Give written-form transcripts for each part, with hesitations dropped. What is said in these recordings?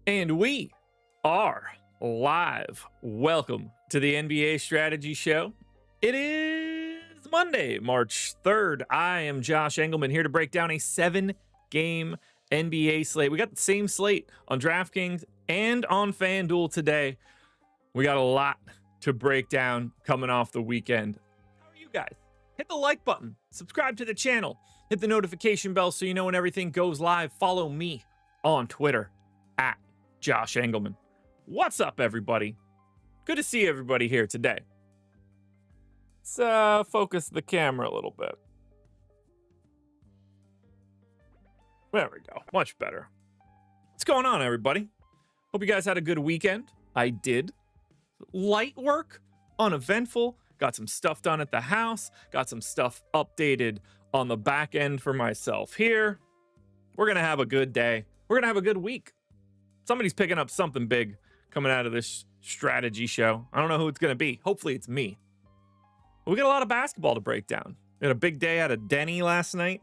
And we are live. Welcome to the NBA Strategy Show. It is Monday, March 3rd. I am Josh Engleman here to break down a 7-game NBA slate. We got the same slate on DraftKings and on FanDuel today. We got a lot to break down coming off the weekend. How are you guys? Hit the like button, subscribe to the channel, hit the notification bell so you know when everything goes live. Follow me on Twitter at Josh Engleman. What's up, everybody? Good to see everybody here today. Let's focus the camera a little bit. There we go. Much better. What's going on, everybody? Hope you guys had a good weekend. I did. Light work, uneventful. Got some stuff done at the house. Got some stuff updated on the back end for myself here. We're going to have a good day. We're going to have a good week. Somebody's picking up something big coming out of this strategy show. I don't know who it's going to be. Hopefully it's me. But we got a lot of basketball to break down. We had a big day out of Denny last night.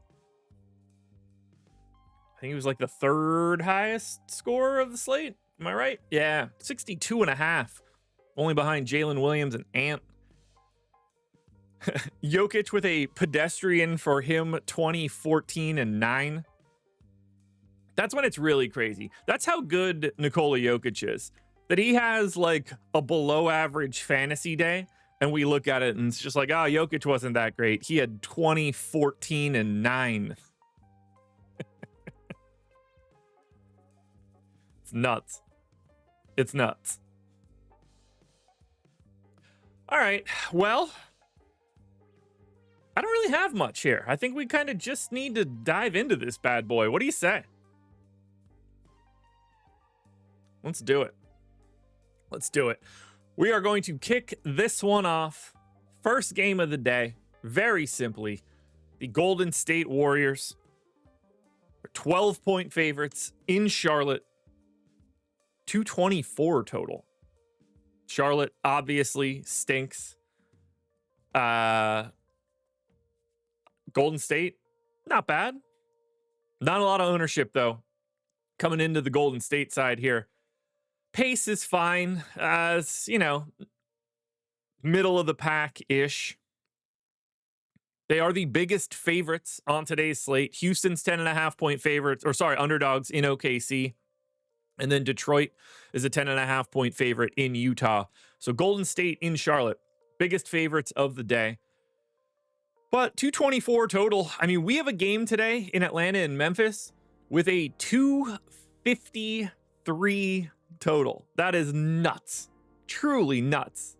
I think it was like the third highest scorer of the slate. Am I right? Yeah, 62.5. Only behind Jalen Williams and Ant. Jokic with a pedestrian for him 20, 14, and 9. That's when it's really crazy. That's how good Nikola Jokic is. That he has like a below average fantasy day, and we look at it and it's just like, oh, Jokic wasn't that great. He had 20, 14, and 9. It's nuts. It's nuts. All right, well, I don't really have much here. I think we kind of just need to dive into this bad boy. What do you say? Let's do it. Let's do it. We are going to kick this one off. First game of the day. Very simply, the Golden State Warriors are 12-point favorites in Charlotte. 224 total. Charlotte obviously stinks. Golden State, not bad. Not a lot of ownership, though, coming into the Golden State side here. Pace is fine. It's, middle of the pack-ish. They are the biggest favorites on today's slate. Houston's 10.5-point favorites, underdogs in OKC. And then Detroit is a 10.5-point favorite in Utah. So Golden State in Charlotte, biggest favorites of the day. But 224 total. I mean, we have a game today in Atlanta and Memphis with a 253 total. That is nuts. Truly nuts.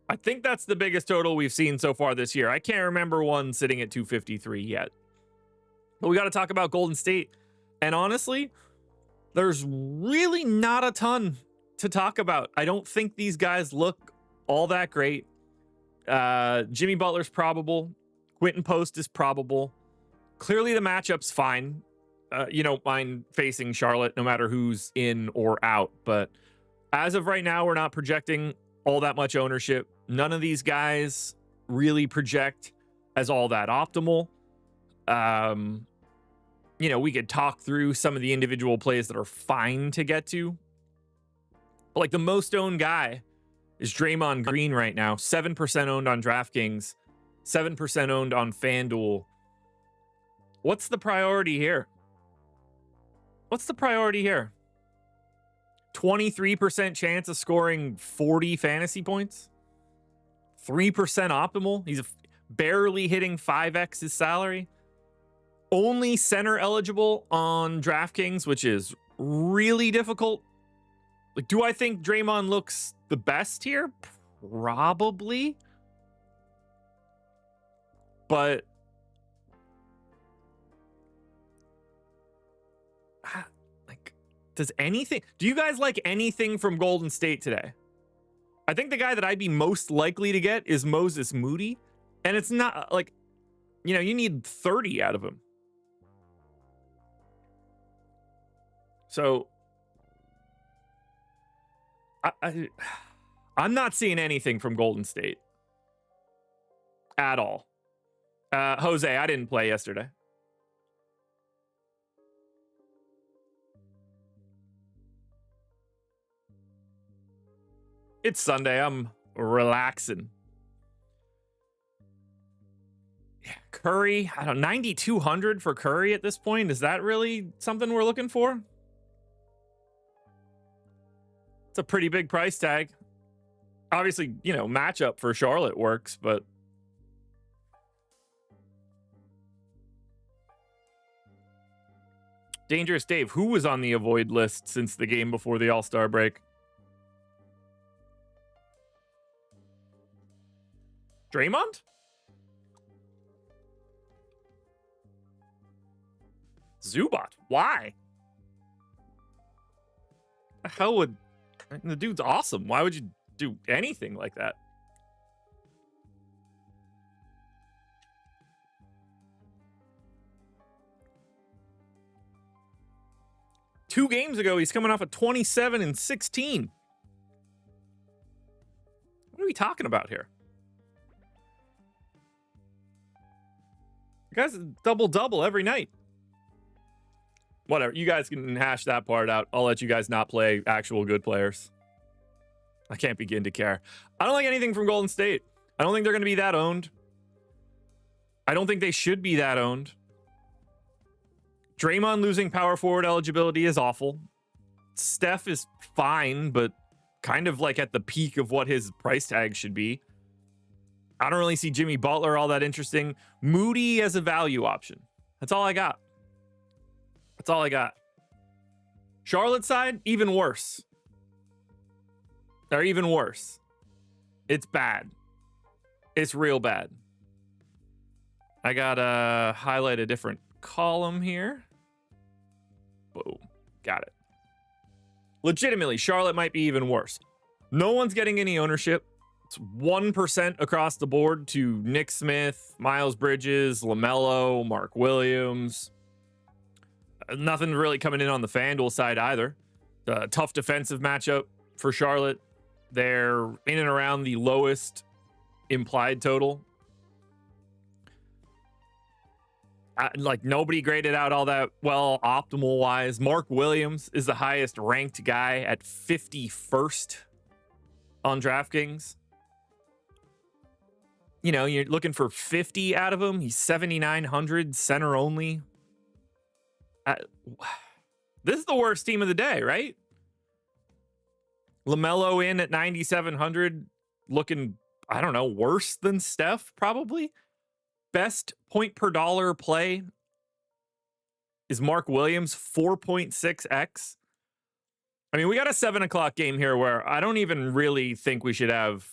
I think that's the biggest total we've seen so far this year. I can't remember one sitting at 253 yet. But we got to talk about Golden State. And honestly, there's really not a ton to talk about. I don't think these guys look all that great. Jimmy Butler's probable. Quentin Post is probable. Clearly the matchup's fine. You don't mind facing Charlotte no matter who's in or out. But as of right now, we're not projecting all that much ownership. None of these guys really project as all that optimal. We could talk through some of the individual plays that are fine to get to. But like the most owned guy is Draymond Green right now. 7% owned on DraftKings. 7% owned on FanDuel. What's the priority here? 23% chance of scoring 40 fantasy points. 3% optimal. He's barely hitting 5x his salary. Only center eligible on DraftKings, which is really difficult. Like, do I think Draymond looks the best here? Probably. But do you guys like anything from Golden State today? I think the guy that I'd be most likely to get is Moses Moody. And it's not like, you need 30 out of him. So I'm not seeing anything from Golden State at all. Jose, I didn't play yesterday. It's Sunday. I'm relaxing. Yeah, Curry, I don't know, 9,200 for Curry at this point. Is that really something we're looking for? It's a pretty big price tag. Obviously, you know, matchup for Charlotte works, but Dangerous Dave, who was on the avoid list since the game before the All-Star break? Draymond? Zubac. Why? The hell would... The dude's awesome. Why would you do anything like that? Two games ago, he's coming off a 27 and 16. What are we talking about here? The guy's a double-double every night. Whatever. You guys can hash that part out. I'll let you guys not play actual good players. I can't begin to care. I don't like anything from Golden State. I don't think they're going to be that owned. I don't think they should be that owned. Draymond losing power forward eligibility is awful. Steph is fine, but kind of like at the peak of what his price tag should be. I don't really see Jimmy Butler all that interesting. Moody as a value option. That's all I got. That's all I got. Charlotte side, even worse. They're even worse. It's bad. It's real bad. I gotta highlight a different column here. Boom. Got it. Legitimately, Charlotte might be even worse. No one's getting any ownership. It's 1% across the board to Nick Smith, Miles Bridges, LaMelo, Mark Williams. Nothing really coming in on the FanDuel side either. Tough defensive matchup for Charlotte. They're in and around the lowest implied total. Like nobody graded out all that well optimal wise. Mark Williams is the highest ranked guy at 51st on DraftKings. You know, you're looking for 50 out of him. He's 7,900 center only. This is the worst team of the day, right? LaMelo in at 9,700, looking, I don't know, worse than Steph, probably. Best point per dollar play is Mark Williams, 4.6x. I mean, we got a 7 o'clock game here where I don't even really think we should have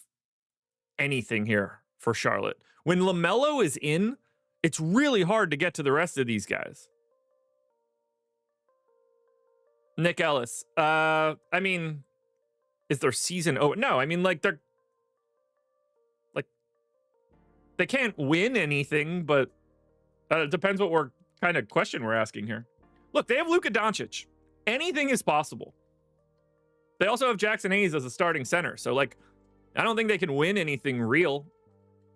anything here for Charlotte. When LaMelo is in, it's really hard to get to the rest of these guys. Nick Ellis. I mean, is their season over? No, I mean, like, they can't win anything, but it depends what kind of question we're asking here. Look, they have Luka Doncic. Anything is possible. They also have Jackson Hayes as a starting center. So, like, I don't think they can win anything real,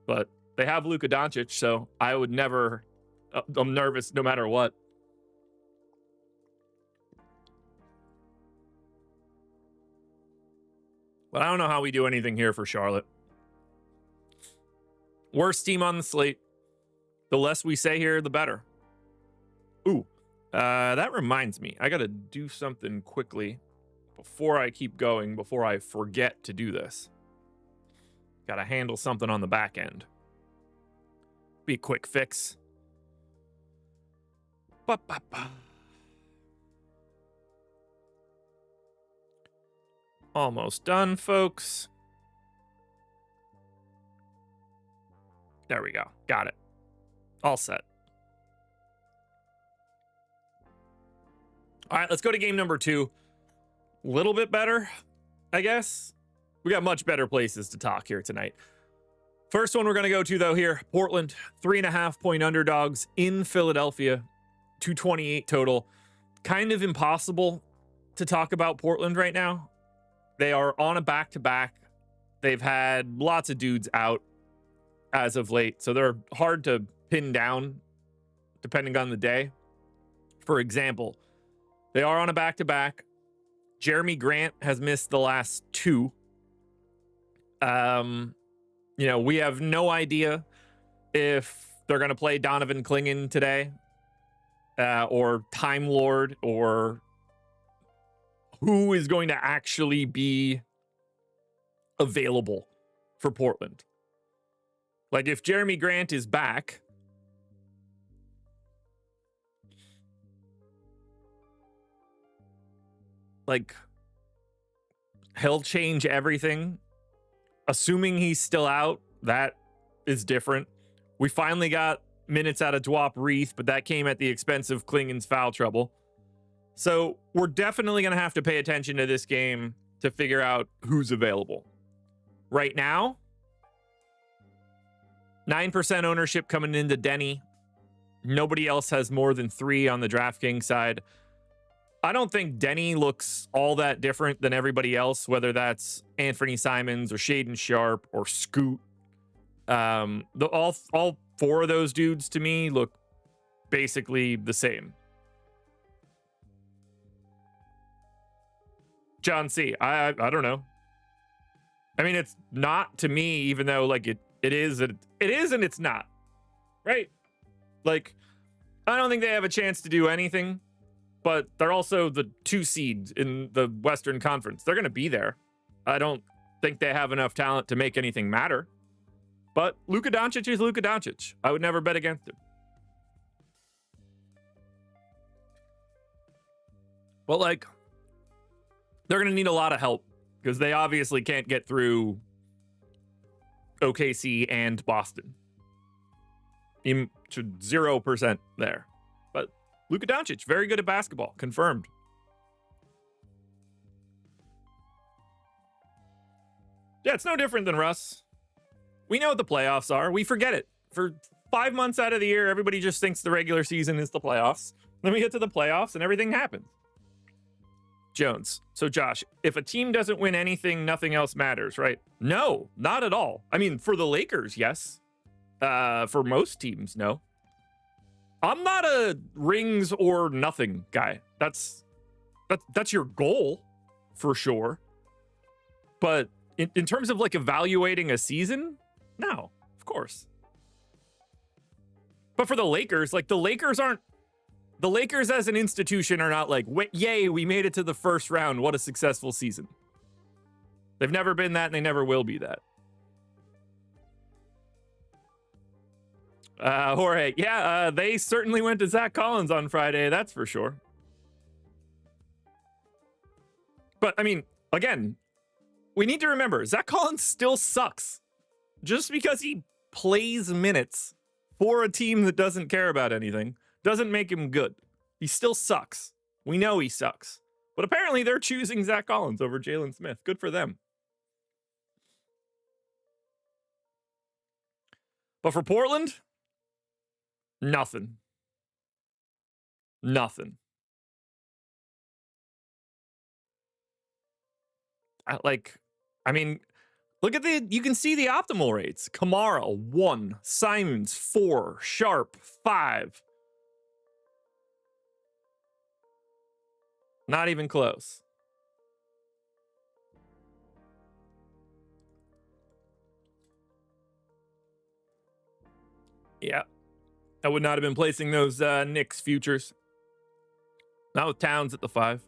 but they have Luka Doncic, so I would never... I'm nervous no matter what. But I don't know how we do anything here for Charlotte. Worst team on the slate. The less we say here, the better. Ooh, that reminds me. I got to do something quickly before I keep going, before I forget to do this. Got to handle something on the back end. Be a quick fix. Ba-ba-ba. Almost done, folks. There we go. Got it. All set. All right, let's go to game number 2. A little bit better, I guess. We got much better places to talk here tonight. First one we're going to go to, though, here. Portland, 3.5-point underdogs in Philadelphia. 228 total. Kind of impossible to talk about Portland right now. They are on a back-to-back. They've had lots of dudes out as of late, so they're hard to pin down depending on the day. For example, they are on a back-to-back. Jeremy Grant has missed the last 2. We have no idea if they're going to play Donovan Clingan today, or Time Lord, or who is going to actually be available for Portland. Like, if Jeremy Grant is back, like, he'll change everything. Assuming he's still out, that is different. We finally got minutes out of Dwop Reith, but that came at the expense of Klingen's foul trouble. So we're definitely going to have to pay attention to this game to figure out who's available. Right now, 9% ownership coming into Denny. Nobody else has more than 3 on the DraftKings side. I don't think Denny looks all that different than everybody else, whether that's Anthony Simons or Shaden Sharp or Scoot. All 4 of those dudes to me look basically the same. John C. I don't know. I mean, it's not to me, even though like it is and it's not. Right? Like, I don't think they have a chance to do anything, but they're also the 2 seed in the Western Conference. They're going to be there. I don't think they have enough talent to make anything matter. But Luka Doncic is Luka Doncic. I would never bet against him. But like, they're going to need a lot of help because they obviously can't get through OKC and Boston. 0% there. But Luka Doncic, very good at basketball. Confirmed. Yeah, it's no different than Russ. We know what the playoffs are. We forget it. For 5 months out of the year, everybody just thinks the regular season is the playoffs. Then we get to the playoffs and everything happens. Jones. So Josh, if a team doesn't win anything, nothing else matters, right? No, not at all. I mean, for the Lakers, yes. For most teams, no. I'm not a rings or nothing guy. That's your goal, for sure. But in terms of like evaluating a season, no, of course. But for the Lakers, like the Lakers as an institution are not like, yay, we made it to the first round. What a successful season. They've never been that and they never will be that. Jorge, yeah, they certainly went to Zach Collins on Friday, that's for sure. But, I mean, again, we need to remember, Zach Collins still sucks. Just because he plays minutes for a team that doesn't care about anything doesn't make him good. He still sucks. We know he sucks. But apparently they're choosing Zach Collins over Jalen Smith. Good for them. But for Portland, nothing. Nothing. Look at you can see the optimal rates. Kamara, 1. Simons, 4. Sharp, 5. Not even close. Yeah. I would not have been placing those Knicks futures. Not with Towns at the 5.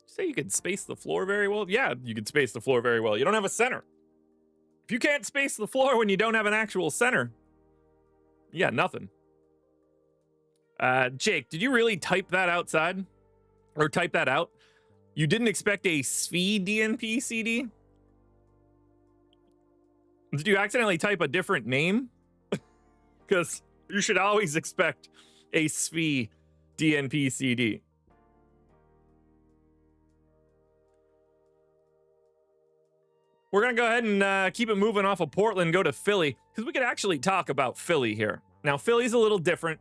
Say you could space the floor very well? Yeah, you could space the floor very well. You don't have a center. If you can't space the floor when you don't have an actual center, you got nothing. Jake, did you really type that outside? Or type that out? You didn't expect a SVE DNP CD? Did you accidentally type a different name? Because you should always expect a SVE DNP CD. We're going to go ahead and keep it moving off of Portland, go to Philly, because we could actually talk about Philly here. Now, Philly's a little different.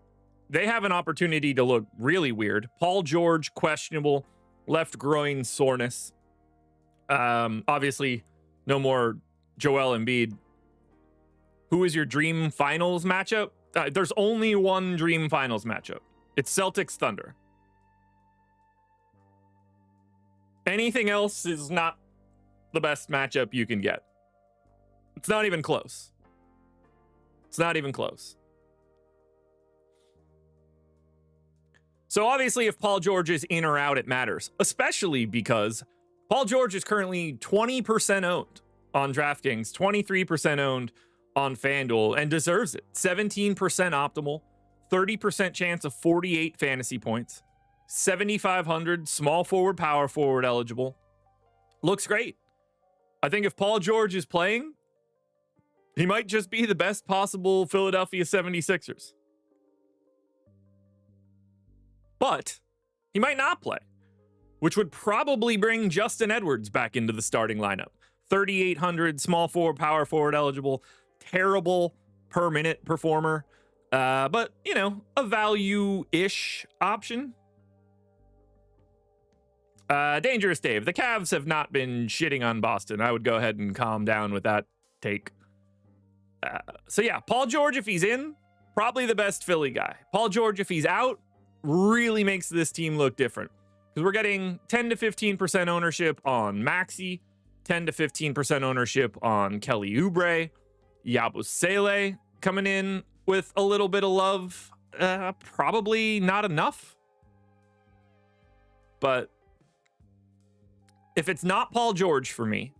They have an opportunity to look really weird. Paul George, questionable, left groin soreness. Obviously, no more Joel Embiid. Who is your dream finals matchup? There's only one dream finals matchup. It's Celtics Thunder. Anything else is not the best matchup you can get. It's not even close. It's not even close. So obviously, if Paul George is in or out, it matters, especially because Paul George is currently 20% owned on DraftKings, 23% owned on FanDuel, and deserves it. 17% optimal, 30% chance of 48 fantasy points, 7,500 small forward, power forward eligible. Looks great. I think if Paul George is playing, he might just be the best possible Philadelphia 76ers. But he might not play, which would probably bring Justin Edwards back into the starting lineup. 3,800 small forward, power forward eligible. Terrible per minute performer. But, you know, a value-ish option. Dangerous Dave. The Cavs have not been shitting on Boston. I would go ahead and calm down with that take. So yeah, Paul George, if he's in, probably the best Philly guy. Paul George, if he's out, really makes this team look different. Because we're getting 10 to 15% ownership on Maxey, 10 to 15% ownership on Kelly Oubre, Yabusele coming in with a little bit of love. Probably not enough. But if it's not Paul George for me,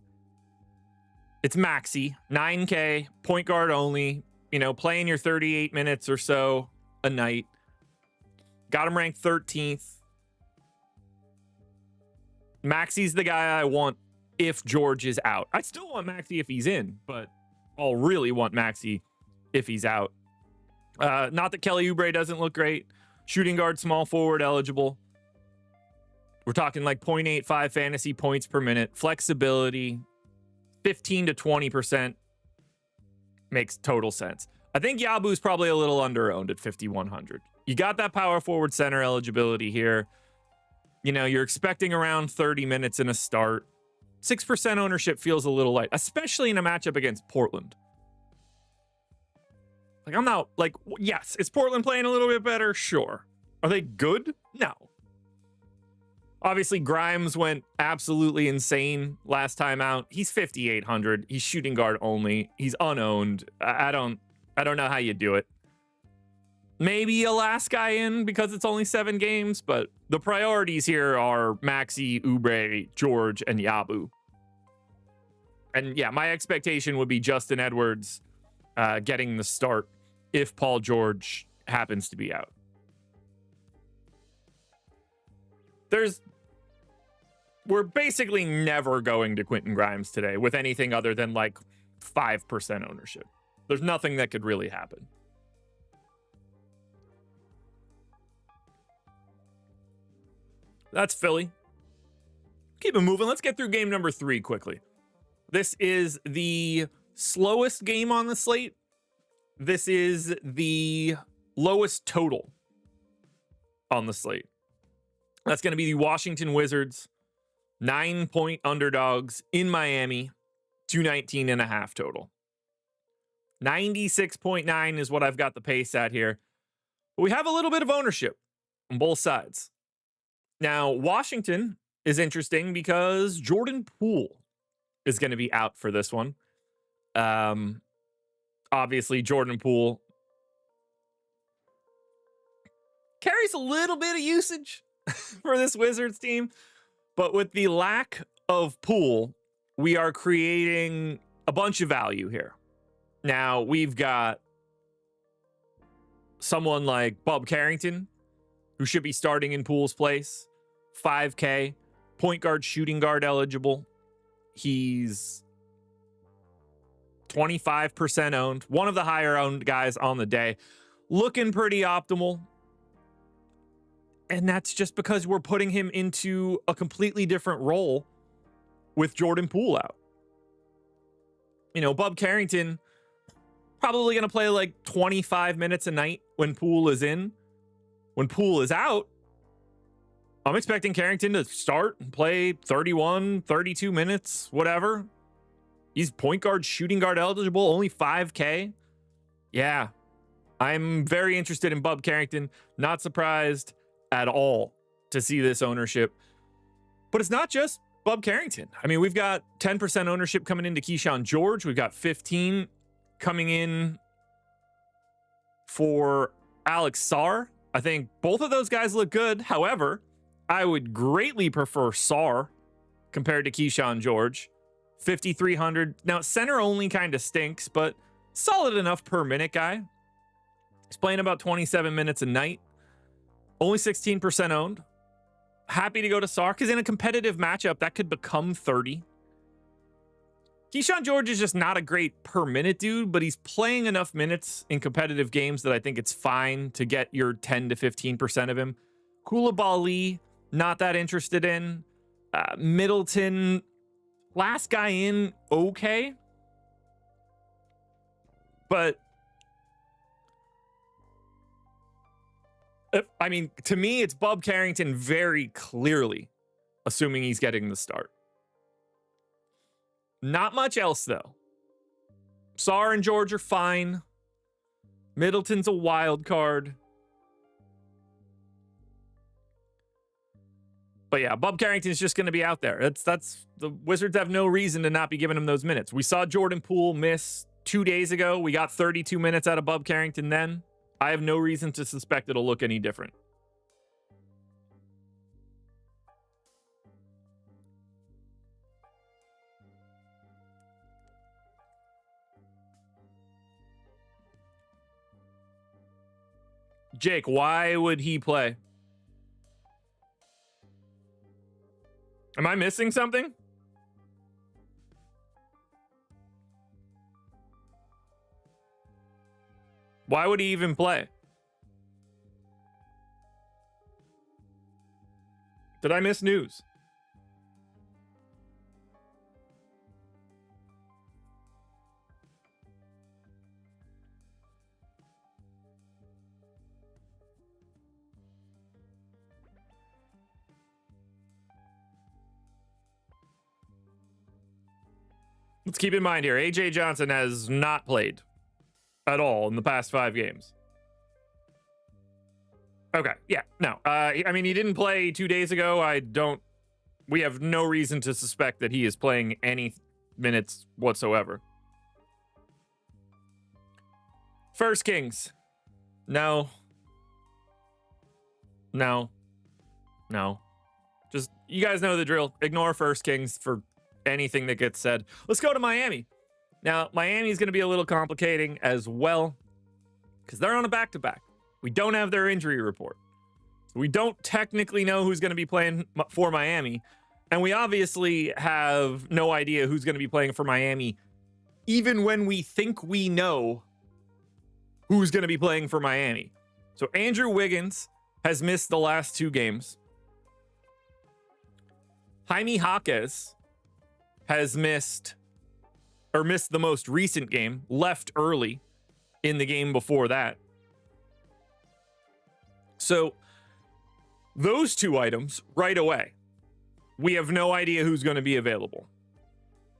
it's Maxey, 9K, point guard only, you know, playing your 38 minutes or so a night. Got him ranked 13th. Maxey's the guy I want if George is out. I still want Maxey if he's in, but I'll really want Maxey if he's out. Not that Kelly Oubre doesn't look great. Shooting guard, small forward eligible. We're talking like 0.85 fantasy points per minute. Flexibility, 15 to 20% makes total sense. I think Yabu's probably a little under-owned at 5,100. You got that power forward center eligibility here. You know, you're expecting around 30 minutes in a start. 6% ownership feels a little light, especially in a matchup against Portland. Like, I'm not like, yes, is Portland playing a little bit better? Sure. Are they good? No. Obviously, Grimes went absolutely insane last time out. He's 5,800. He's shooting guard only. He's unowned. I don't know how you do it. Maybe a last guy in because it's only 7 games, but the priorities here are Maxey, Oubre, George, and Yabu. And yeah, my expectation would be Justin Edwards getting the start if Paul George happens to be out. We're basically never going to Quentin Grimes today with anything other than like 5% ownership. There's nothing that could really happen. That's Philly. Keep it moving. Let's get through game number 3 quickly. This is the slowest game on the slate. This is the lowest total on the slate. That's going to be the Washington Wizards, 9-point underdogs in Miami, 219.5 total. 96.9 is what I've got the pace at here. But we have a little bit of ownership on both sides. Now, Washington is interesting because Jordan Poole is going to be out for this one. Obviously, Jordan Poole carries a little bit of usage for this Wizards team. But with the lack of Poole, we are creating a bunch of value here. Now, we've got someone like Bob Carrington, who should be starting in Poole's place. 5K, point guard, shooting guard eligible. He's 25% owned. One of the higher owned guys on the day. Looking pretty optimal. And that's just because we're putting him into a completely different role with Jordan Poole out. You know, Bob Carrington probably going to play like 25 minutes a night when Poole is in. When Poole is out, I'm expecting Carrington to start and play 31, 32 minutes, whatever. He's point guard, shooting guard eligible, only 5K. Yeah. I'm very interested in Bub Carrington. Not surprised at all to see this ownership. But it's not just Bub Carrington. I mean, we've got 10% ownership coming into Keyshawn George. We've got 15 coming in for Alex Sarr. I think both of those guys look good. However, I would greatly prefer Sarr compared to Keyshawn George. 5,300. Now, center only kind of stinks, but solid enough per minute guy. He's playing about 27 minutes a night. Only 16% owned. Happy to go to Sarr because in a competitive matchup, that could become 30. Keyshawn George is just not a great per minute dude, but he's playing enough minutes in competitive games that I think it's fine to get your 10 to 15% of him. Koulibaly, not that interested in. Middleton, last guy in, okay. But, I mean, to me, it's Bub Carrington very clearly, assuming he's getting the start. Not much else, though. Sarr and George are fine. Middleton's a wild card. But yeah, Bub Carrington's just going to be out there. That's the Wizards have no reason to not be giving him those minutes. We saw Jordan Poole miss 2 days ago. We got 32 minutes out of Bub Carrington then. I have no reason to suspect it'll look any different. Jake, why would he play? Am I missing something? Why would he even play? Did I miss news? Let's keep in mind here, AJ Johnson has not played at all in the past 5 games. Okay, yeah, no. I mean, he didn't play 2 days ago. We have no reason to suspect that he is playing any minutes whatsoever. First Kings. No. Just, you guys know the drill. Ignore First Kings for anything that gets said. Let's go to Miami. Now, Miami is going to be a little complicating as well because they're on a back-to-back. We don't have their injury report. We don't technically know who's going to be playing for Miami. And we obviously have no idea who's going to be playing for Miami, even when we think we know who's going to be playing for Miami. So Andrew Wiggins has missed the last 2 games. Jaime Jaquez has missed the most recent game, left early in the game before that. So those 2 items right away, we have no idea who's going to be available.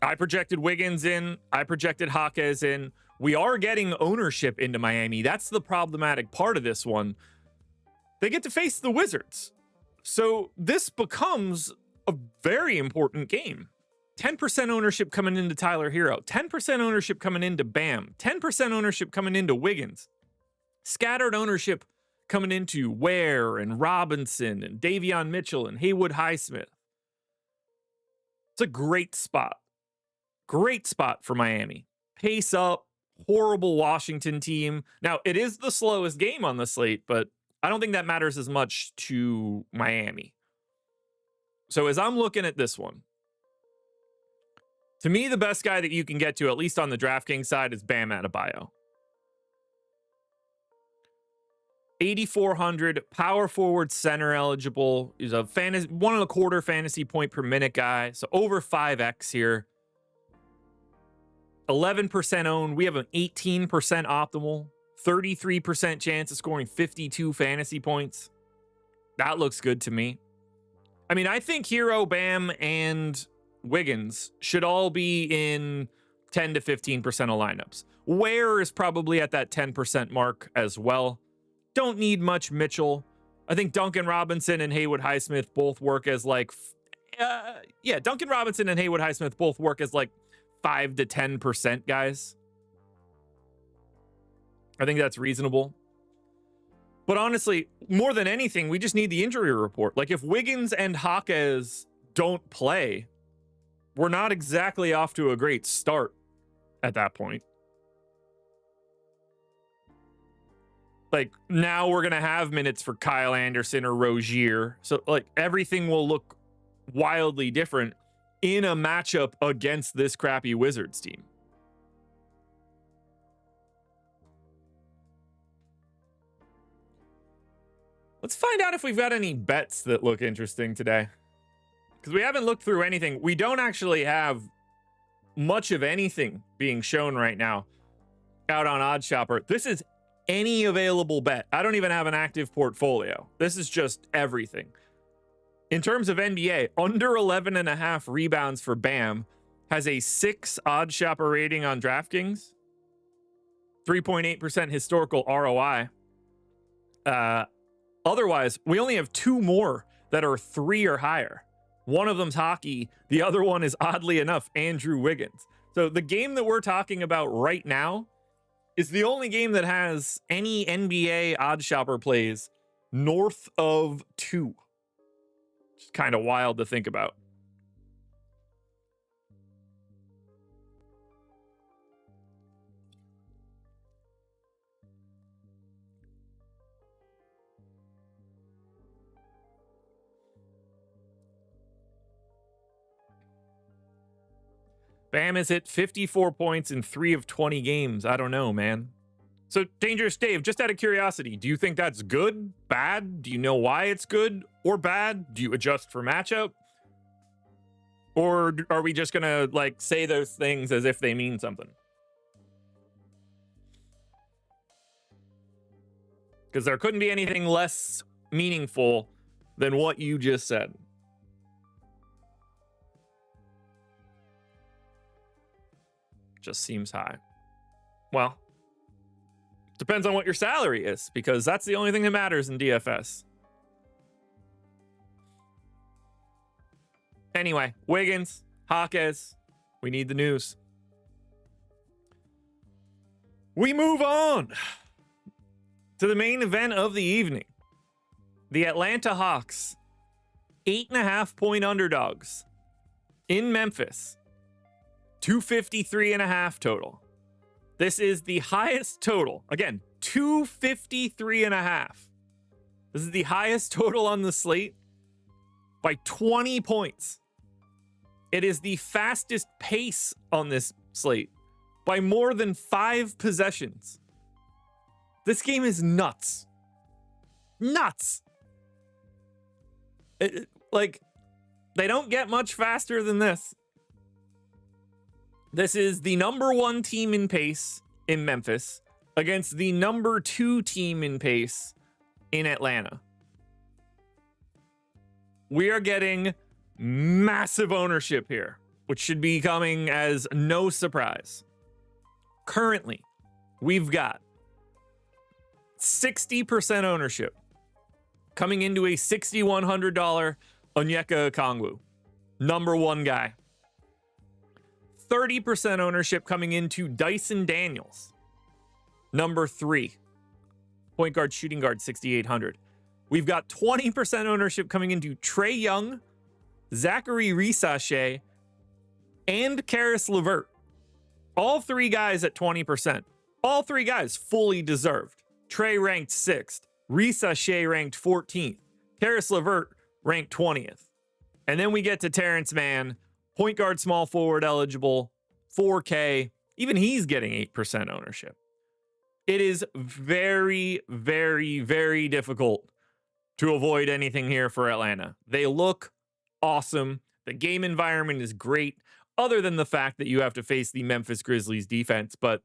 I projected Wiggins in. I projected Jaquez in. We are getting ownership into Miami. That's the problematic part of this one. They get to face the Wizards. So this becomes a very important game. 10% ownership coming into Tyler Hero. 10% ownership coming into Bam. 10% ownership coming into Wiggins. Scattered ownership coming into Ware and Robinson and Davion Mitchell and Haywood Highsmith. It's a great spot. Great spot for Miami. Pace up. Horrible Washington team. Now, it is the slowest game on the slate, but I don't think that matters as much to Miami. So as I'm looking at this one, to me, the best guy that you can get to, at least on the DraftKings side, is Bam Adebayo. 8,400, power forward, center eligible. He's a 1.25 fantasy point per minute guy. So over 5x here. 11% owned. We have an 18% optimal. 33% chance of scoring 52 fantasy points. That looks good to me. I mean, I think Hero, Bam, and Wiggins should all be in 10 to 15% of lineups. Ware is probably at that 10% mark as well. Don't need much Mitchell. I think Duncan Robinson and Haywood Highsmith both work as like, Duncan Robinson and Haywood Highsmith both work as like 5 to 10% guys. I think that's reasonable. But honestly, more than anything, we just need the injury report. Like if Wiggins and Hawkes don't play, we're not exactly off to a great start at that point. Like now we're going to have minutes for Kyle Anderson or Rozier. So like everything will look wildly different in a matchup against this crappy Wizards team. Let's find out if we've got any bets that look interesting today. Because we haven't looked through anything. We don't actually have much of anything being shown right now out on OddsShopper. This is any available bet. I don't even have an active portfolio. This is just everything. In terms of NBA, under 11.5 rebounds for Bam has a 6 OddsShopper rating on DraftKings. 3.8% historical ROI. Otherwise, we only have 2 more that are 3 or higher. One of them's hockey. The other one is, oddly enough, Andrew Wiggins. So the game that we're talking about right now is the only game that has any NBA OddsShopper plays north of 2. It's kind of wild to think about. Bam is at 54 points in 3 of 20 games. I don't know, man. So, Dangerous Dave, just out of curiosity, do you think that's good, bad? Do you know why it's good or bad? Do you adjust for matchup? Or are we just going to, like, say those things as if they mean something? Because there couldn't be anything less meaningful than what you just said. Just seems high. Well, depends on what your salary is, because that's the only thing that matters in DFS. Anyway, Wiggins, Hawkes, we need the news. We move on to the main event of the evening. The Atlanta Hawks, 8.5-point underdogs in Memphis. 253.5 total. This is the highest total. Again, 253.5. This is the highest total on the slate by 20 points. It is the fastest pace on this slate by more than 5 possessions. This game is nuts. Nuts. Like, they don't get much faster than this. This is the number 1 team in pace in Memphis against the number 2 team in pace in Atlanta. We are getting massive ownership here, which should be coming as no surprise. Currently, we've got 60% ownership coming into a $6,100 Onyeka Okongwu, number 1 guy. 30% ownership coming into Dyson Daniels, number 3. Point guard, shooting guard, 6,800. We've got 20% ownership coming into Trae Young, Zachary Risashe, and Karis LeVert. All 3 guys at 20%. All 3 guys fully deserved. Trae ranked 6th. Risashe ranked 14th. Karis LeVert ranked 20th. And then we get to Terrence Mann, point guard, small forward eligible, 4K. Even he's getting 8% ownership. It is very, very, very difficult to avoid anything here for Atlanta. They look awesome. The game environment is great, other than the fact that you have to face the Memphis Grizzlies defense, but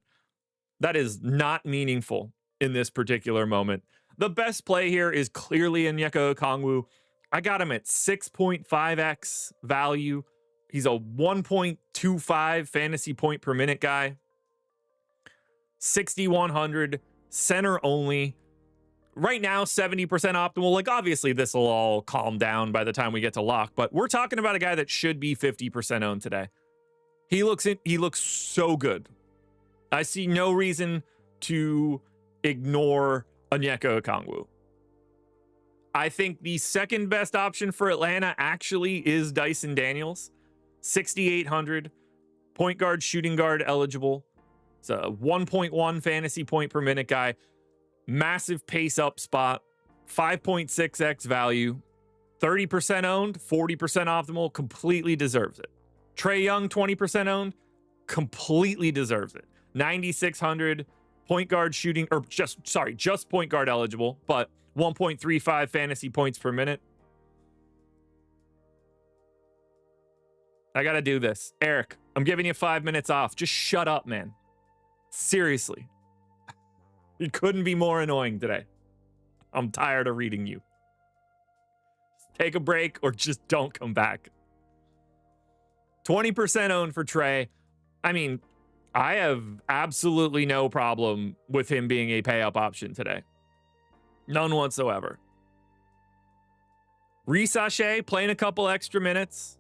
that is not meaningful in this particular moment. The best play here is clearly Onyeka Okongwu. I got him at 6.5x value He's a 1.25 fantasy point per minute guy. 6,100, center only. Right now, 70% optimal. Like, obviously, this will all calm down by the time we get to lock, but we're talking about a guy that should be 50% owned today. He looks so good. I see no reason to ignore Onyeka Okongwu. I think the second best option for Atlanta actually is Dyson Daniels. 6,800, point guard, shooting guard eligible. It's a 1.1 fantasy point per minute guy. Massive pace up spot. 5.6x value. 30% owned, 40% optimal. Completely deserves it. Trae Young, 20% owned. Completely deserves it. 9,600, point guard shooting, or just point guard eligible, but 1.35 fantasy points per minute. I got to do this. Eric, I'm giving you 5 minutes off. Just shut up, man. Seriously. You couldn't be more annoying today. I'm tired of reading you. Take a break or just don't come back. 20% owned for Trae. I mean, I have absolutely no problem with him being a pay up option today. None whatsoever. Risashe playing a couple extra minutes.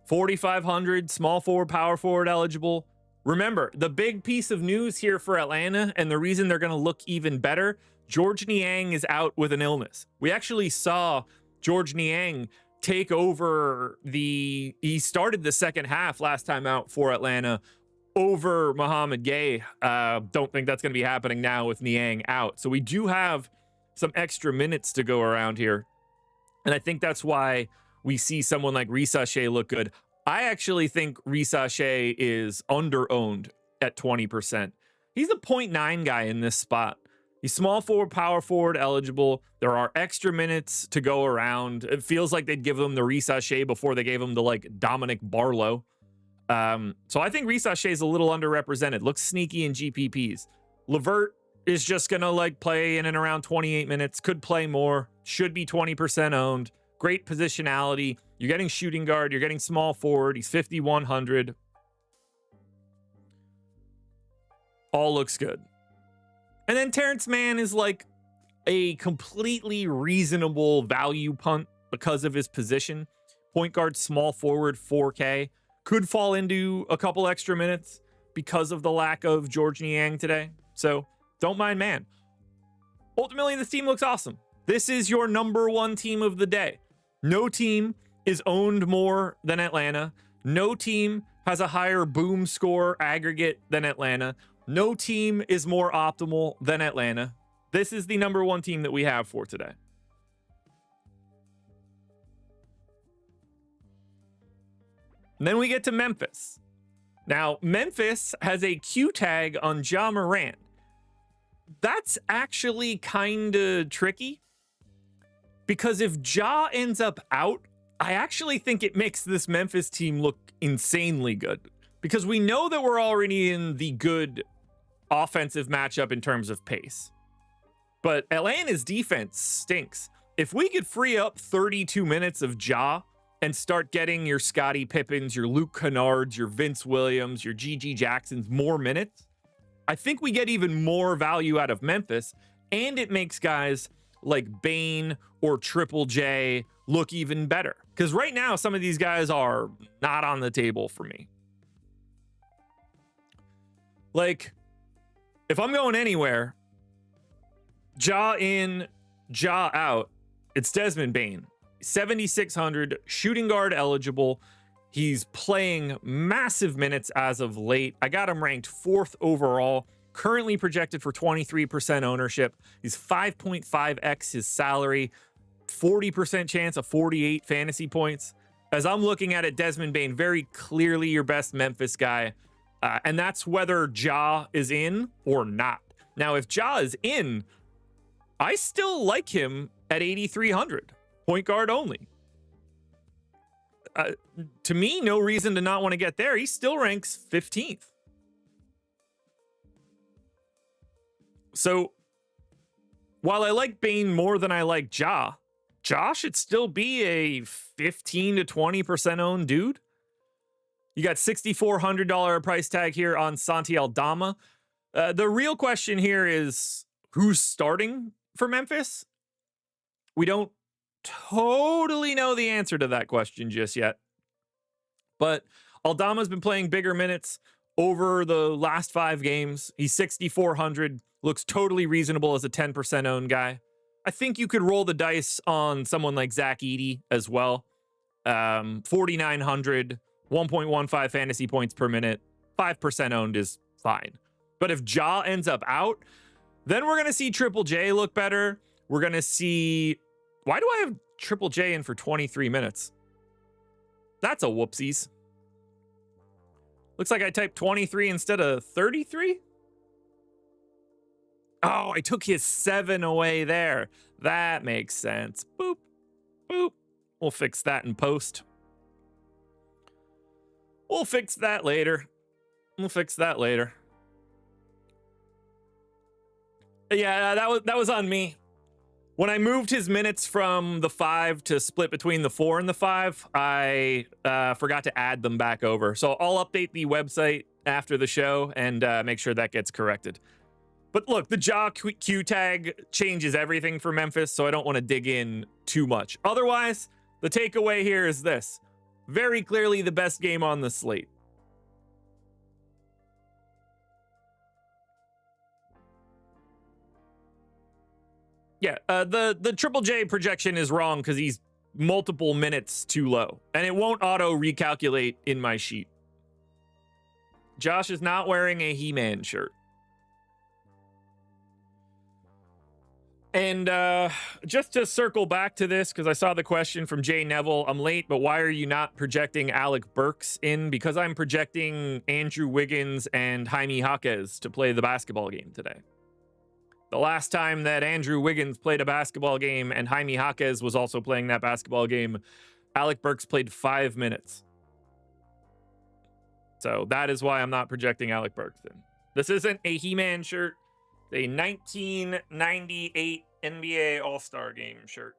4,500, small forward, power forward eligible. Remember, the big piece of news here for Atlanta, and the reason they're going to look even better, George Niang is out with an illness. We actually saw George Niang take over he started the second half last time out for Atlanta over Mohamed Gay. Don't think that's going to be happening now with Niang out. So we do have some extra minutes to go around here. And I think that's why we see someone like Risashe look good. I actually think Risashe is under-owned at 20%. He's a 0.9 guy in this spot. He's small forward, power forward eligible. There are extra minutes to go around. It feels like they'd give him the Risashe before they gave him the like Dominic Barlow. So I think Risashe is a little underrepresented. Looks sneaky in GPPs. Levert is just going to like play in and around 28 minutes. Could play more. Should be 20% owned. Great positionality. You're getting shooting guard. You're getting small forward. He's 5,100. All looks good. And then Terrence Mann is like a completely reasonable value punt because of his position. Point guard, small forward, 4K. Could fall into a couple extra minutes because of the lack of George Niang today. So don't mind Mann. Ultimately, this team looks awesome. This is your number one team of the day. No team is owned more than Atlanta. No team has a higher boom score aggregate than Atlanta. No team is more optimal than Atlanta. This is the number one team that we have for today. And then we get to Memphis. Now, Memphis has a Q tag on Ja Morant. That's actually kind of tricky because if Ja ends up out, I actually think it makes this Memphis team look insanely good because we know that we're already in the good offensive matchup in terms of pace. But Atlanta's defense stinks. If we could free up 32 minutes of Ja and start getting your Scottie Pippins, your Luke Kennards, your Vince Williams, your G.G. Jacksons more minutes, I think we get even more value out of Memphis, and it makes guys like Bane or Triple J look even better. Because right now, some of these guys are not on the table for me. Like, if I'm going anywhere, Ja in, Ja out, it's Desmond Bane. 7,600, shooting guard eligible. He's playing massive minutes as of late. I got him ranked 4th overall, currently projected for 23% ownership. He's 5.5x his salary, 40% chance of 48 fantasy points. As I'm looking at it, Desmond Bane, very clearly your best Memphis guy. And that's whether Ja is in or not. Now, if Ja is in, I still like him at 8,300. Point guard only. To me, no reason to not want to get there. He still ranks 15th. So, while I like Bane more than I like Ja should still be a 15 to 20% owned dude. You got $6,400 price tag here on Santi Aldama. The real question here is who's starting for Memphis? We don't totally know the answer to that question just yet. But Aldama's been playing bigger minutes over the last 5 games. He's 6,400, looks totally reasonable as a 10% owned guy. I think you could roll the dice on someone like Zach Edey as well. 4,900, 1.15 fantasy points per minute, 5% owned is fine. But if Ja ends up out, then we're going to see Triple J look better. We're going to see... Why do I have Triple J in for 23 minutes? That's a whoopsies. Looks like I typed 23 instead of 33. Oh, I took his 7 away there. That makes sense. Boop, boop. We'll fix that in post. We'll fix that later. Yeah, that was on me. When I moved his minutes from the 5 to split between the 4 and the 5, I forgot to add them back over. So I'll update the website after the show and make sure that gets corrected. But look, the Ja Q tag changes everything for Memphis, so I don't want to dig in too much. Otherwise, the takeaway here is this. Very clearly the best game on the slate. Yeah, the Triple J projection is wrong because he's multiple minutes too low. And it won't auto recalculate in my sheet. Josh is not wearing a He-Man shirt. And just to circle back to this, because I saw the question from Jay Neville, I'm late, but why are you not projecting Alec Burks in? Because I'm projecting Andrew Wiggins and Jaime Jaquez to play the basketball game today. The last time that Andrew Wiggins played a basketball game and Jaime Jaquez was also playing that basketball game, Alec Burks played 5 minutes. So that is why I'm not projecting Alec Burks in. This isn't a He-Man shirt. It's a 1998 NBA All-Star Game shirt.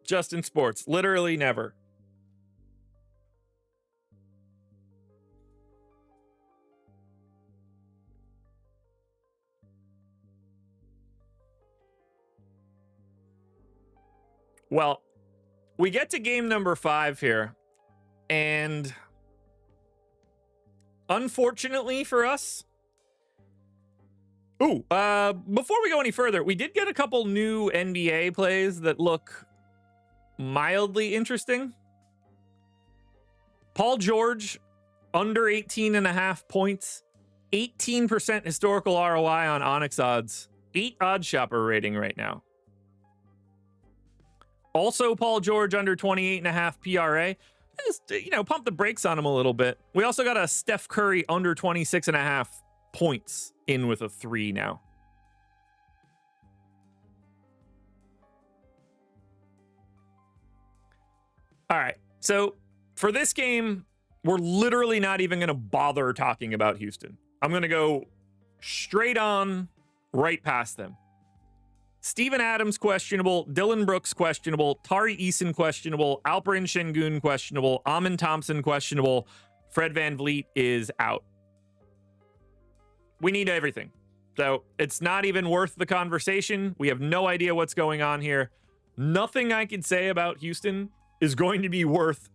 Just in sports. Literally never. Well, we get to game number 5 here, and unfortunately for us, before we go any further, we did get a couple new NBA plays that look mildly interesting. Paul George, under 18.5 points, 18% historical ROI on Onyx odds, 8 OddsShopper rating right now. Also, Paul George under 28.5 PRA. Just, pump the brakes on him a little bit. We also got a Steph Curry under 26.5 points in with a 3 now. All right. So for this game, we're literally not even going to bother talking about Houston. I'm going to go straight on right past them. Steven Adams questionable, Dylan Brooks questionable, Tari Eason questionable, Alperen Şengün questionable, Amin Thompson questionable, Fred VanVleet is out. We need everything. So it's not even worth the conversation. We have no idea what's going on here. Nothing I can say about Houston is going to be worth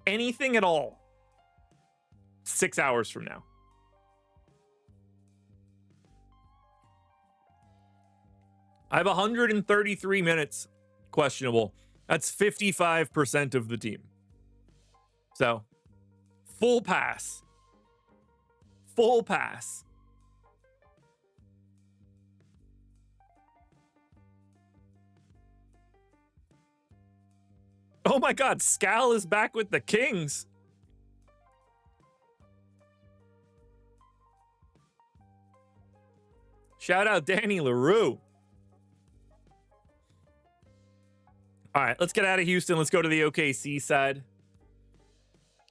anything at all 6 hours from now. I have 133 minutes questionable. That's 55% of the team. So, full pass. Full pass. Oh my God, Scal is back with the Kings. Shout out Danny LaRue. All right, let's get out of Houston. Let's go to the OKC side.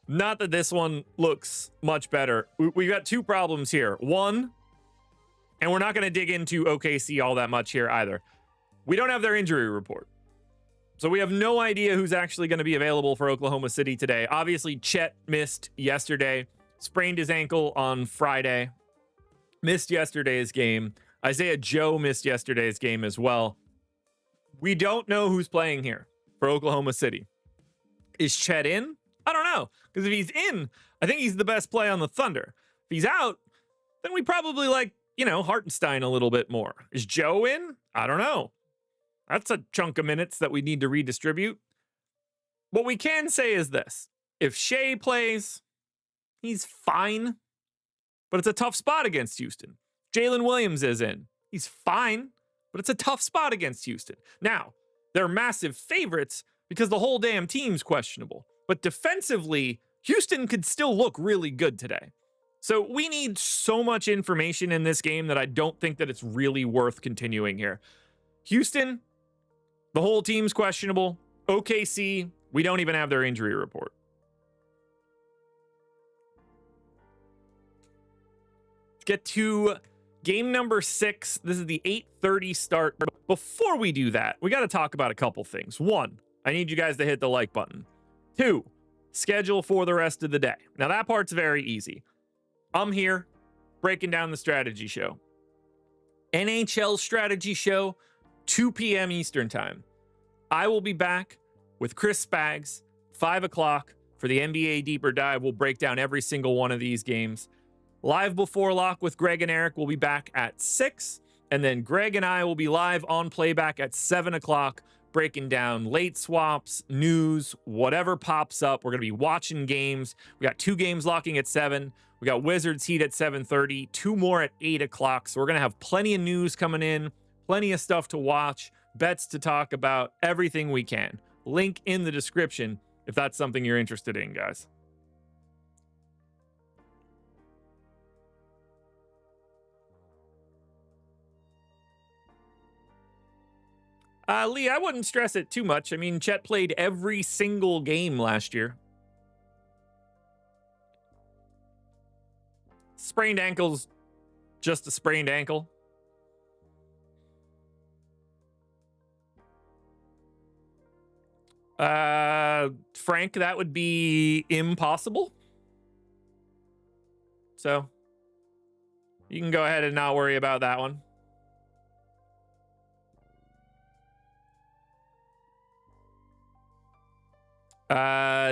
Not that this one looks much better. We've got 2 problems here. One, and we're not going to dig into OKC all that much here either. We don't have their injury report. So we have no idea who's actually going to be available for Oklahoma City today. Obviously, Chet missed yesterday, sprained his ankle on Friday, missed yesterday's game. Isaiah Joe missed yesterday's game as well. We don't know who's playing here for Oklahoma City. Is Chet in? I don't know. Because if he's in, I think he's the best play on the Thunder. If he's out, then we probably like, Hartenstein a little bit more. Is Joe in? I don't know. That's a chunk of minutes that we need to redistribute. What we can say is this. If Shea plays, he's fine. But it's a tough spot against Houston. Jalen Williams is in. He's fine. But it's a tough spot against Houston. Now, they're massive favorites because the whole damn team's questionable. But defensively, Houston could still look really good today. So we need so much information in this game that I don't think that it's really worth continuing here. Houston, the whole team's questionable. OKC, we don't even have their injury report. Let's get to game number 6. This is the 8:30 start. Before we do that, we got to talk about a couple things. 1, I need you guys to hit the like button. 2, schedule for the rest of the day. Now that part's very easy. I'm here breaking down the strategy show. NHL strategy show, 2 p.m. Eastern time. I will be back with Chris Spags, 5 o'clock for the NBA Deeper Dive. We'll break down every single one of these games. Live Before Lock with Greg and Eric will be back at 6. And then Greg and I will be live on playback at 7 o'clock, breaking down late swaps, news, whatever pops up. We're going to be watching games. We got 2 games locking at 7. We got Wizards Heat at 7:30, 2 more at 8 o'clock. So we're going to have plenty of news coming in, plenty of stuff to watch, bets to talk about, everything we can. Link in the description if that's something you're interested in, guys. Lee, I wouldn't stress it too much. I mean, Chet played every single game last year. Sprained ankle's just a sprained ankle. Frank, that would be impossible. So you can go ahead and not worry about that one.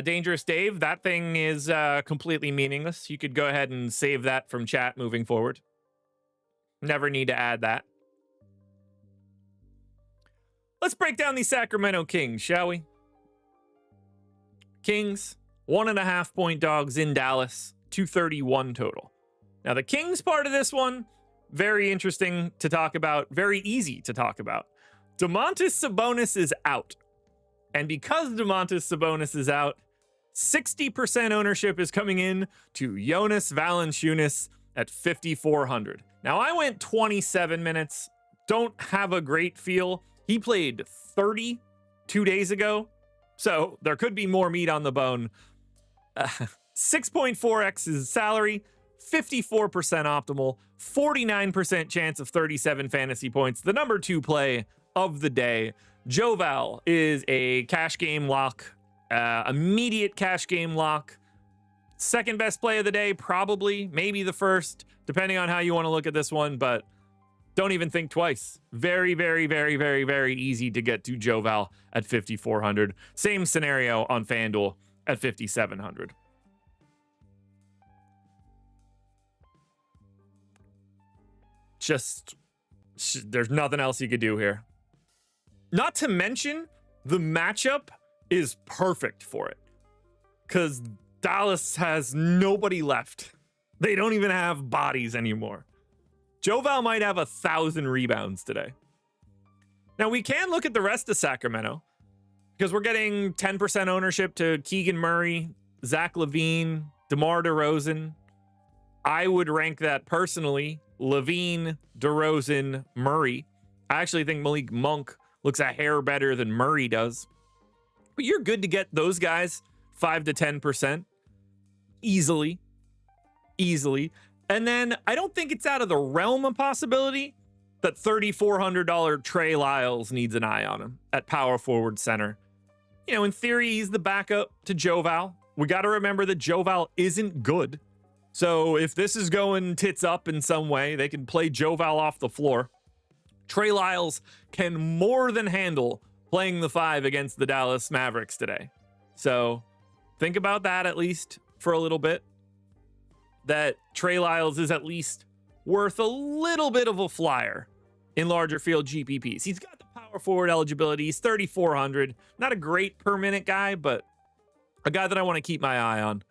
Dangerous Dave, that thing is completely meaningless. You could go ahead and save that from chat moving forward. Never need to add that. Let's break down the Sacramento Kings, shall we? Kings, 1.5 point dogs in Dallas, 231 total. Now, the Kings part of this one, very interesting to talk about, very easy to talk about. Domantas Sabonis is out. And because Domantas Sabonis is out, 60% ownership is coming in to Jonas Valanciunas at 5,400. Now, I went 27 minutes. Don't have a great feel. He played 30 2 days ago, so there could be more meat on the bone. 6.4x his salary, 54% optimal, 49% chance of 37 fantasy points. The number 2 play of the day. Joe Val is a cash game lock, immediate cash game lock. Second best play of the day, probably, maybe the first, depending on how you want to look at this one, but don't even think twice. Very, very, very, very, very easy to get to Joe Val at 5,400. Same scenario on FanDuel at 5,700. Just, there's nothing else you could do here. Not to mention, the matchup is perfect for it. Because Dallas has nobody left. They don't even have bodies anymore. Joe Val might have 1,000 rebounds today. Now, we can look at the rest of Sacramento. Because we're getting 10% ownership to Keegan Murray, Zach LaVine, DeMar DeRozan. I would rank that personally. LaVine, DeRozan, Murray. I actually think Malik Monk looks a hair better than Murray does. But you're good to get those guys 5 to 10% easily. And then I don't think it's out of the realm of possibility that $3,400 Trey Lyles needs an eye on him at power forward center. You know, in theory, he's the backup to Joval. We got to remember that Joval isn't good. So if this is going tits up in some way, they can play Joval off the floor. Trey Lyles can more than handle playing the 5 against the Dallas Mavericks today. So think about that at least for a little bit. That Trey Lyles is at least worth a little bit of a flyer in larger field GPPs. He's got the power forward eligibility. He's 3,400. Not a great per minute guy, but a guy that I want to keep my eye on.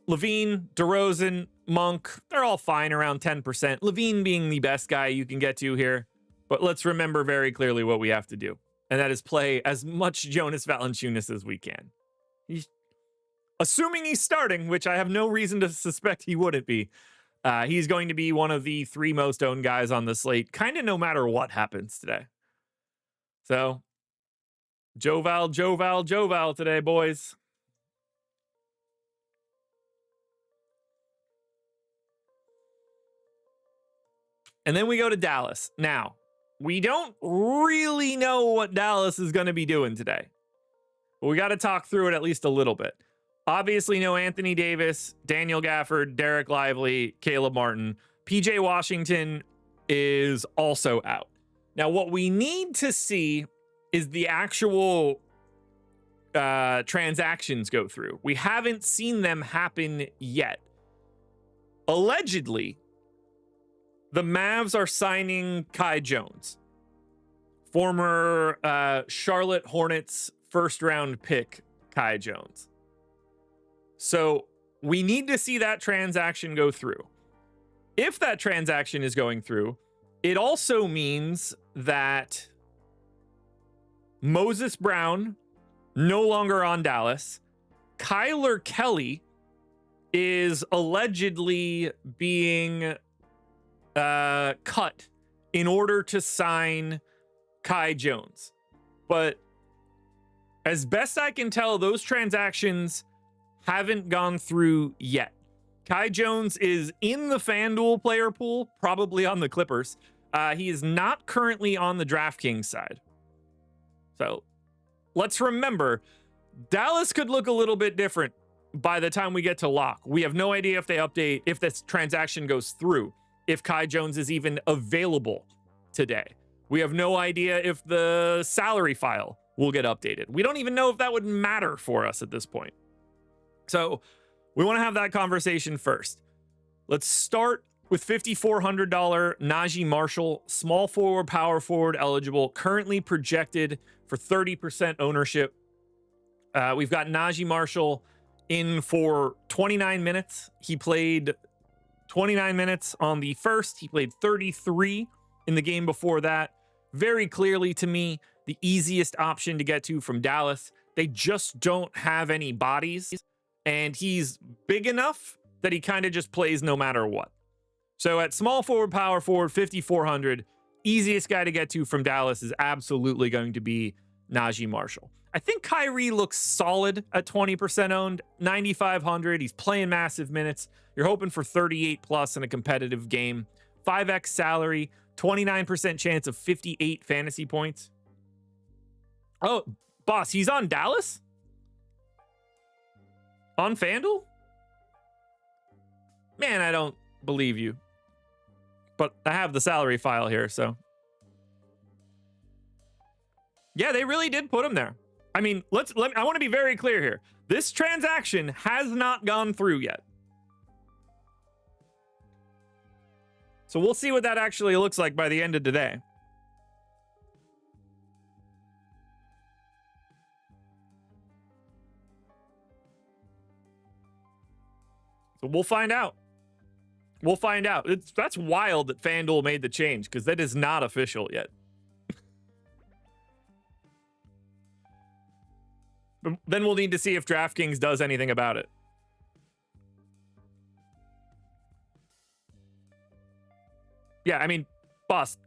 Levine, DeRozan, Monk, they're all fine around 10%. Levine being the best guy you can get to here. But let's remember very clearly what we have to do. And that is play as much Jonas Valanciunas as we can. Assuming he's starting, which I have no reason to suspect he wouldn't be, he's going to be one of the 3 most owned guys on the slate, kind of no matter what happens today. So, Joval today, boys. And then we go to Dallas. Now, we don't really know what Dallas is going to be doing today, but we got to talk through it at least a little bit. Obviously, no Anthony Davis, Daniel Gafford, Derek Lively, Caleb Martin. PJ Washington is also out. Now, what we need to see is the actual transactions go through. We haven't seen them happen yet. Allegedly, the Mavs are signing Kai Jones, former Charlotte Hornets first-round pick Kai Jones. So we need to see that transaction go through. If that transaction is going through, it also means that Moses Brown, no longer on Dallas, Kyler Kelly is allegedly being cut in order to sign Kai Jones. But as best I can tell, those transactions haven't gone through yet. Kai Jones is in the FanDuel player pool, probably on the Clippers. He is not currently on the DraftKings side. So let's remember, Dallas could look a little bit different by the time we get to lock. We have no idea if they update, if this transaction goes through, if Kai Jones is even available today. We have no idea if the salary file will get updated. We don't even know if that would matter for us at this point. So we want to have that conversation first. Let's start with $5,400 Najee Marshall, small forward, power forward eligible, currently projected for 30% ownership. We've got Najee Marshall in for 29 minutes. He played 29 minutes on the first. He played 33 in the game before that. Very clearly to me, the easiest option to get to from Dallas. They just don't have any bodies. And he's big enough that he kind of just plays no matter what. So at small forward, power forward, 5,400, easiest guy to get to from Dallas is absolutely going to be Najee Marshall. I think Kyrie looks solid at 20% owned, 9,500. He's playing massive minutes. You're hoping for 38 plus in a competitive game. 5x salary, 29% chance of 58 fantasy points. Oh, boss, he's on Dallas? On FanDuel? Man, I don't believe you. But I have the salary file here, so. Yeah, they really did put him there. I mean, I want to be very clear here. This transaction has not gone through yet. So we'll see what that actually looks like by the end of today. So we'll find out. We'll find out. That's wild that FanDuel made the change because that is not official yet. But then we'll need to see if DraftKings does anything about it. Yeah, I mean, boss,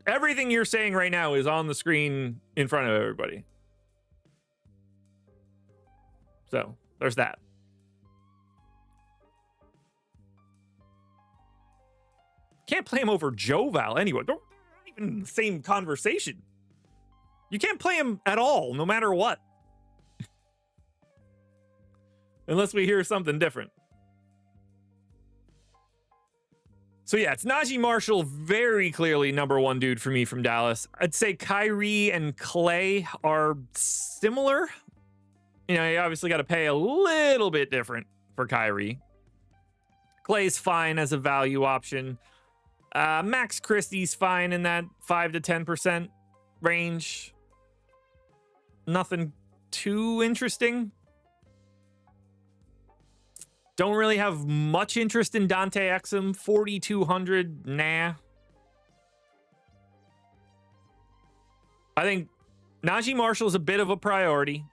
everything you're saying right now is on the screen in front of everybody. So there's that. Can't play him over Joval anyway. They're not even in the same conversation. You can't play him at all, no matter what. Unless we hear something different. So yeah, it's Najee Marshall, very clearly number one dude for me from Dallas. I'd say Kyrie and Clay are similar. You know, you obviously got to pay a little bit different for Kyrie. Clay's fine as a value option. Max Christie's fine in that 5 to 10% range. Nothing too interesting. Don't really have much interest in Dante Exum. 4,200, nah. I think Najee Marshall's a bit of a priority.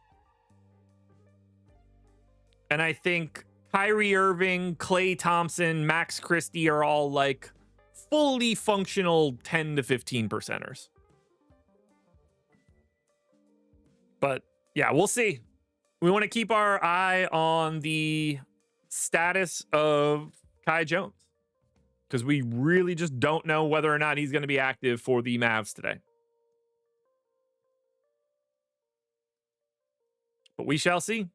And I think Kyrie Irving, Klay Thompson, Max Christie are all like fully functional 10 to 15 percenters. But yeah, we'll see. We want to keep our eye on the status of Kai Jones, because we really just don't know whether or not he's going to be active for the Mavs today. But we shall see.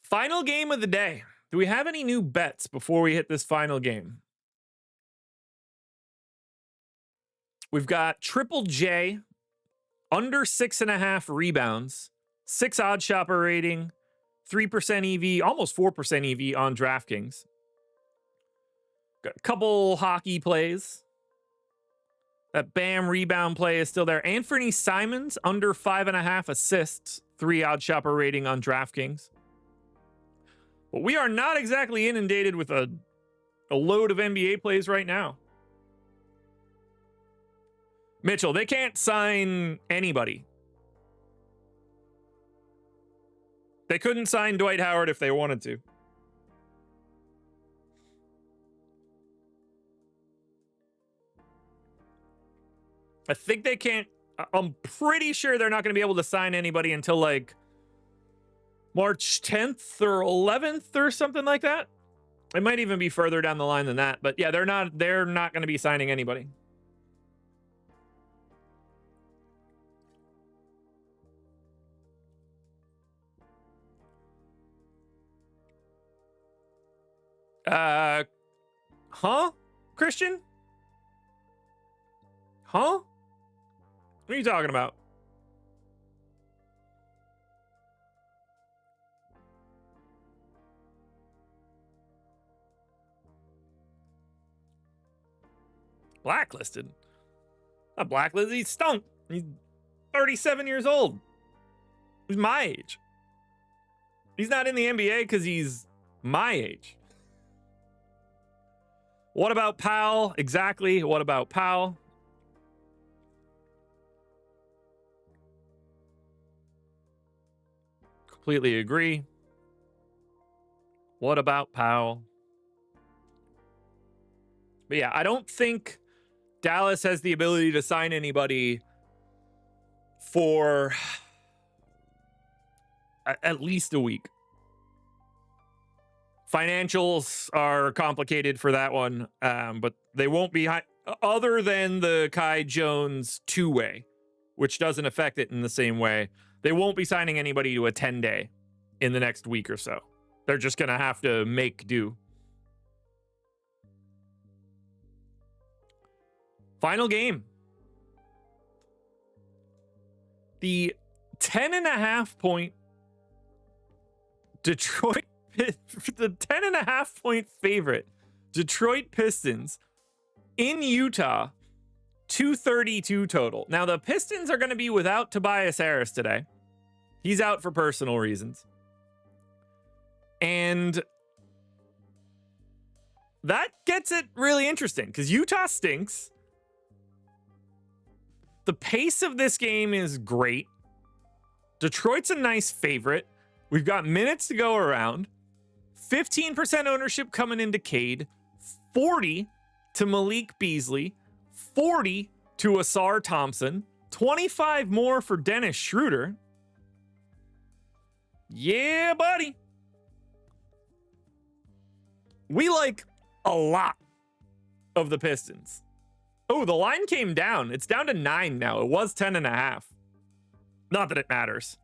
Final game of the day. Do we have any new bets before we hit this final game? We've got Triple J under 6.5 rebounds, 6 OddsShopper rating, 3% EV, almost 4% EV on DraftKings. Got a couple hockey plays. That Bam rebound play is still there. Anthony Simons under 5.5 assists, 3 OddsShopper rating on DraftKings. But we are not exactly inundated with a load of NBA plays right now. Mitchell, they can't sign anybody. They couldn't sign Dwight Howard if they wanted to. I think they can't. I'm pretty sure they're not going to be able to sign anybody until like March 10th or 11th or something like that. It might even be further down the line than that. But yeah, they're not going to be signing anybody. Huh? Christian? Huh? What are you talking about? Blacklisted? Not blacklisted, he's stunk. He's 37 years old. He's my age. He's not in the NBA because he's my age. What about Powell? Exactly. What about Powell? Completely agree. What about Powell? But yeah, I don't think Dallas has the ability to sign anybody for at least a week. Financials are complicated for that one, but they won't be other than the Kai Jones two-way, which doesn't affect it in the same way. They won't be signing anybody to a 10-day in the next week or so. They're just going to have to make do. Final game. The 10.5 point Detroit, the 10.5 point favorite Detroit Pistons in Utah, 232 total. Now the Pistons are going to be without Tobias Harris today. He's out for personal reasons. And that gets it really interesting because Utah stinks. The pace of this game is great. Detroit's a nice favorite. We've got minutes to go around. 15% ownership coming into Cade. 40 to Malik Beasley. 40 to Asar Thompson. 25 more for Dennis Schroeder. Yeah, buddy. We like a lot of the Pistons. Oh, the line came down. It's down to 9 now. It was 10.5. Not that it matters.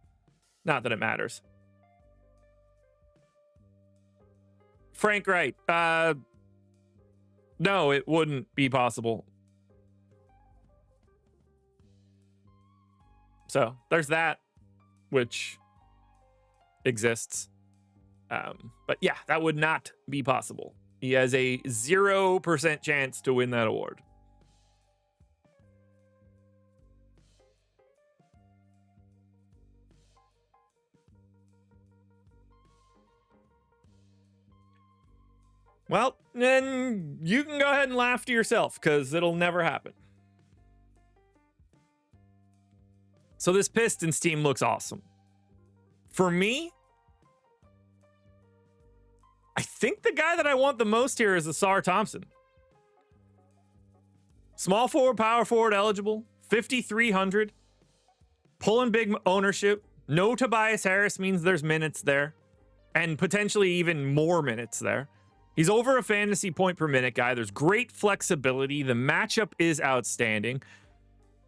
Not that it matters. Frank Wright. No, it wouldn't be possible. So there's that, which exists. But yeah, that would not be possible. He has a 0% chance to win that award. Well, then you can go ahead and laugh to yourself because it'll never happen. So this Pistons team looks awesome. For me, I think the guy that I want the most here is Asar Thompson. Small forward, power forward eligible, 5,300. Pulling big ownership. No Tobias Harris means there's minutes there. And potentially even more minutes there. He's over a fantasy point per minute guy. There's great flexibility. The matchup is outstanding.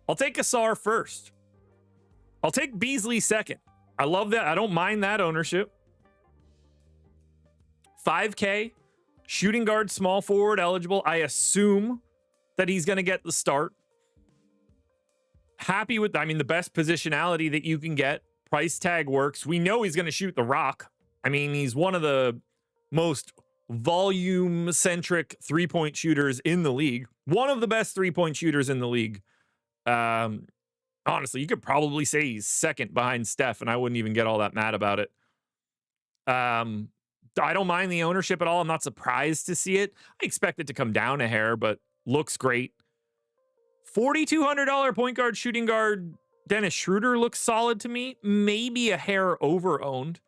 I'll take Asar first. I'll take Beasley second. I love that. I don't mind that ownership. 5K, shooting guard, small forward eligible. I assume that he's going to get the start. Happy with, the best positionality that you can get. Price tag works. We know he's going to shoot the rock. He's one of the most volume-centric three-point shooters in the league. One of the best three-point shooters in the league. Honestly, you could probably say he's second behind Steph, and I wouldn't even get all that mad about it. I don't mind the ownership at all. I'm not surprised to see it. I expect it to come down a hair, but looks great. $4,200 point guard, shooting guard Dennis Schroeder looks solid to me. Maybe a hair over-owned.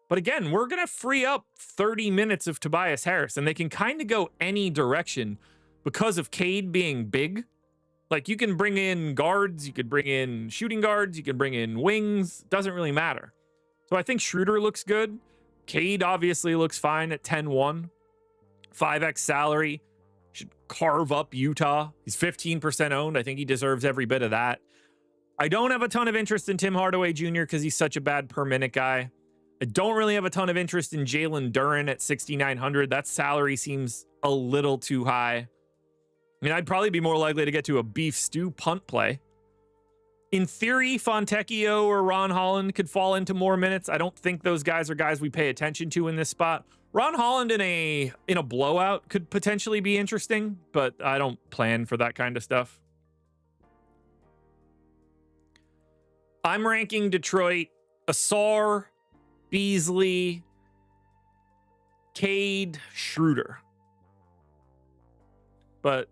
But again, we're going to free up 30 minutes of Tobias Harris, and they can kind of go any direction because of Cade being big. Like, you can bring in guards, you could bring in shooting guards, you can bring in wings. Doesn't really matter. So I think Schroeder looks good. Cade obviously looks fine at 10-1. 5x salary. Should carve up Utah. He's 15% owned. I think he deserves every bit of that. I don't have a ton of interest in Tim Hardaway Jr. because he's such a bad per minute guy. I don't really have a ton of interest in Jalen Duren at 6,900. That salary seems a little too high. I'd probably be more likely to get to a beef stew punt play. In theory, Fontecchio or Ron Holland could fall into more minutes. I don't think those guys are guys we pay attention to in this spot. Ron Holland in a blowout could potentially be interesting, but I don't plan for that kind of stuff. I'm ranking Detroit, Asar, Beasley, Cade, Schroeder. But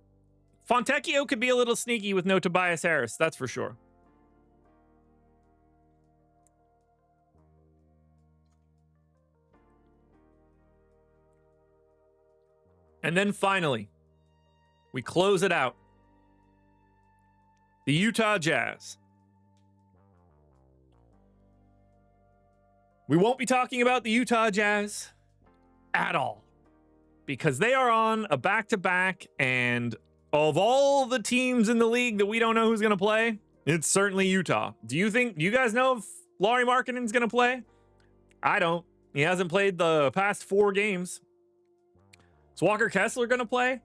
Fontecchio could be a little sneaky with no Tobias Harris, that's for sure. And then finally, we close it out. The Utah Jazz. We won't be talking about the Utah Jazz at all because they are on a back-to-back, and of all the teams in the league that we don't know who's going to play, it's certainly Utah. Do you guys know if Lauri Markkanen's going to play? I don't. He hasn't played the past 4 games. Is Walker Kessler going to play?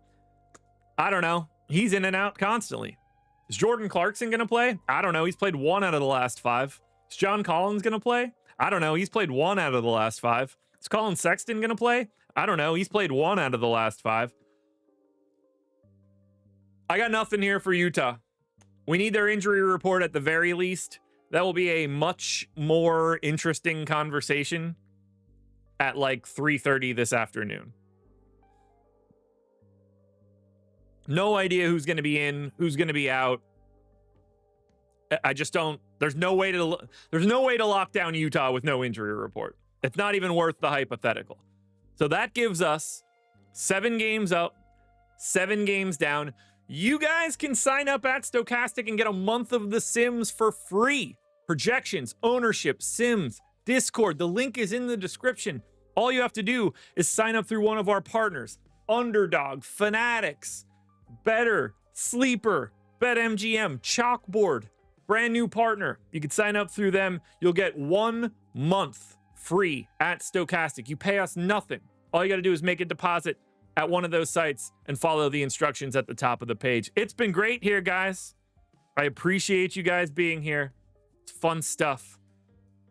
I don't know. He's in and out constantly. Is Jordan Clarkson going to play? I don't know. He's played 1 out of the last 5. Is John Collins going to play? I don't know. He's played 1 out of the last 5. Is Colin Sexton going to play? I don't know. He's played 1 out of the last 5. I got nothing here for Utah. We need their injury report at the very least. That will be a much more interesting conversation at like 3:30 this afternoon. No idea who's going to be in, who's going to be out. I just don't. There's no way to lock down Utah with no injury report. It's not even worth the hypothetical. So that gives us 7 games up, 7 games down. You guys can sign up at Stokastic and get a month of the Sims for free. Projections, ownership, Sims, Discord. The link is in the description. All you have to do is sign up through one of our partners, Underdog, Fanatics, better, sleeper, BetMGM, Chalkboard, brand new partner. You can sign up through them. You'll get 1 month free at Stokastic. You pay us nothing. All you got to do is make a deposit at one of those sites and follow the instructions at the top of the page. It's been great here, guys. I appreciate you guys being here. It's fun stuff.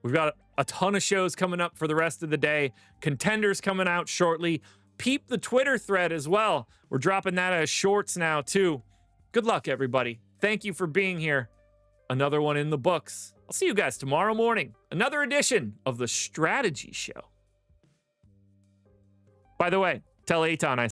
We've got a ton of shows coming up for the rest of the day. Contenders coming out shortly. Peep the Twitter thread as well. We're dropping that as shorts now, too. Good luck, everybody. Thank you for being here. Another one in the books. I'll see you guys tomorrow morning. Another edition of the Strategy Show. By the way, tell Aton I